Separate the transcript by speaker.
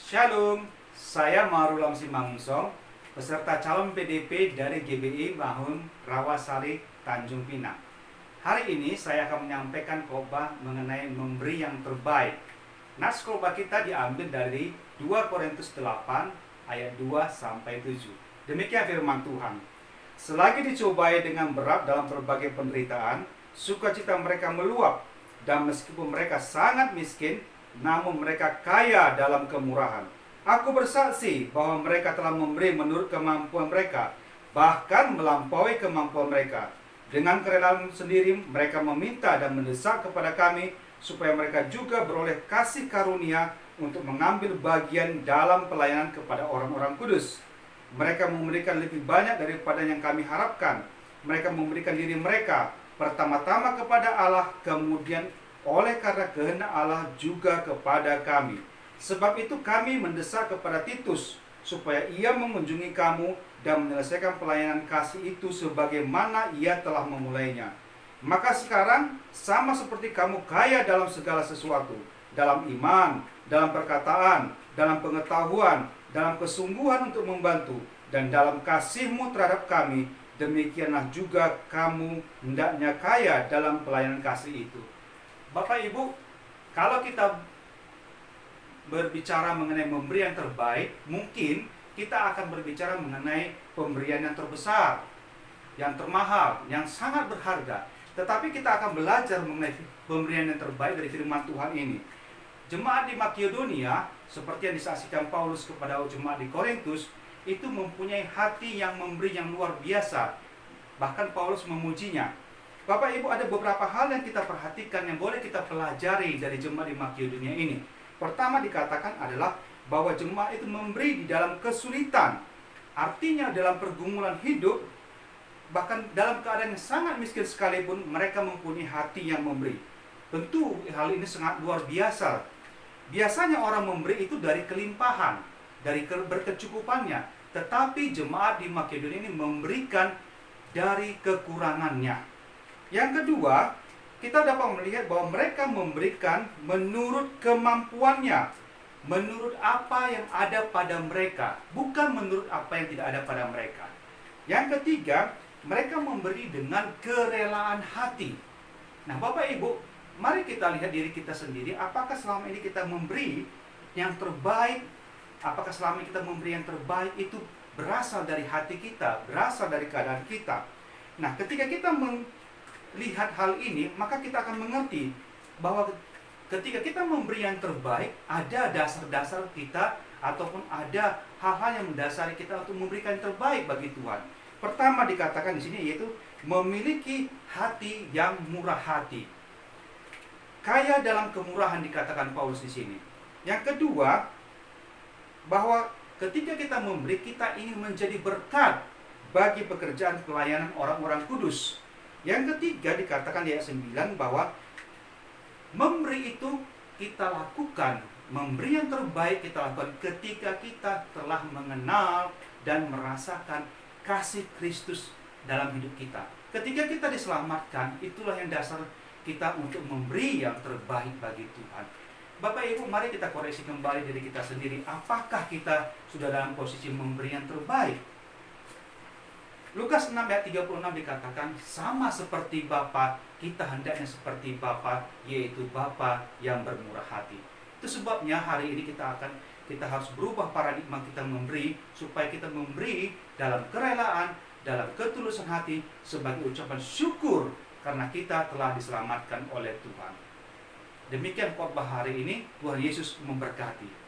Speaker 1: Shalom, saya Marulam Simangusong, peserta calon PDP dari GBI Mahun Rawasari Tanjung Pinang. Hari ini saya akan menyampaikan khotbah mengenai memberi yang terbaik. Nas khotbah kita diambil dari 2 Korintus 8 ayat 2 sampai 7. Demikian firman Tuhan. Selagi dicobai dengan berat dalam berbagai penderitaan, sukacita mereka meluap, dan meskipun mereka sangat miskin, namun mereka kaya dalam kemurahan. Aku bersaksi bahwa mereka telah memberi menurut kemampuan mereka, bahkan melampaui kemampuan mereka. Dengan kerelaan sendiri mereka meminta dan mendesak kepada kami supaya mereka juga beroleh kasih karunia untuk mengambil bagian dalam pelayanan kepada orang-orang kudus. Mereka memberikan lebih banyak daripada yang kami harapkan. Mereka memberikan diri mereka pertama-tama kepada Allah, kemudian oleh karena kehendak Allah juga kepada kami. Sebab itu kami mendesak kepada Titus supaya ia mengunjungi kamu dan menyelesaikan pelayanan kasih itu sebagaimana ia telah memulainya. Maka sekarang sama seperti kamu kaya dalam segala sesuatu, dalam iman, dalam perkataan, dalam pengetahuan, dalam kesungguhan untuk membantu, dan dalam kasihmu terhadap kami, demikianlah juga kamu hendaknya kaya dalam pelayanan kasih itu. Bapak Ibu, kalau kita berbicara mengenai memberi yang terbaik, mungkin kita akan berbicara mengenai pemberian yang terbesar, yang termahal, yang sangat berharga. Tetapi kita akan belajar mengenai pemberian yang terbaik dari firman Tuhan ini. Jemaat di Makedonia, seperti yang disaksikan Paulus kepada jemaat di Korintus, itu mempunyai hati yang memberi yang luar biasa. Bahkan Paulus memujinya. Bapak Ibu, ada beberapa hal yang kita perhatikan yang boleh kita pelajari dari jemaat di Makedonia ini. Pertama dikatakan adalah bahwa jemaat itu memberi di dalam kesulitan. Artinya dalam pergumulan hidup, bahkan dalam keadaan yang sangat miskin sekalipun, mereka mempunyai hati yang memberi. Tentu hal ini sangat luar biasa. Biasanya orang memberi itu dari kelimpahan, dari berkecukupannya. Tetapi jemaat di Makedonia ini memberikan dari kekurangannya. Yang kedua, kita dapat melihat bahwa mereka memberikan menurut kemampuannya, menurut apa yang ada pada mereka, bukan menurut apa yang tidak ada pada mereka. Yang ketiga, mereka memberi dengan kerelaan hati. Nah, Bapak Ibu, mari kita lihat diri kita sendiri. Apakah selama ini kita memberi yang terbaik? Apakah selama ini kita memberi yang terbaik itu berasal dari hati kita, berasal dari keadaan kita? Nah, ketika kita lihat hal ini, maka kita akan mengerti bahwa ketika kita memberi yang terbaik, ada dasar-dasar kita ataupun ada hal-hal yang mendasari kita untuk memberikan yang terbaik bagi Tuhan. Pertama dikatakan di sini yaitu memiliki hati yang murah hati. Kaya dalam kemurahan dikatakan Paulus di sini. Yang kedua, bahwa ketika kita memberi, kita ingin menjadi berkat bagi pekerjaan pelayanan orang-orang kudus. Yang ketiga dikatakan di ayat 9 bahwa memberi itu kita lakukan, memberi yang terbaik kita lakukan ketika kita telah mengenal dan merasakan kasih Kristus dalam hidup kita. Ketika kita diselamatkan, itulah yang dasar kita untuk memberi yang terbaik bagi Tuhan. Bapak Ibu, mari kita koreksi kembali diri kita sendiri. Apakah kita sudah dalam posisi memberi yang terbaik? Lukas 6 ayat 36 dikatakan, sama seperti Bapa, kita hendaknya seperti Bapa, yaitu Bapa yang bermurah hati. Itu sebabnya hari ini kita harus berubah paradigma kita memberi, supaya kita memberi dalam kerelaan, dalam ketulusan hati, sebagai ucapan syukur karena kita telah diselamatkan oleh Tuhan. Demikian khotbah hari ini. Tuhan Yesus memberkati.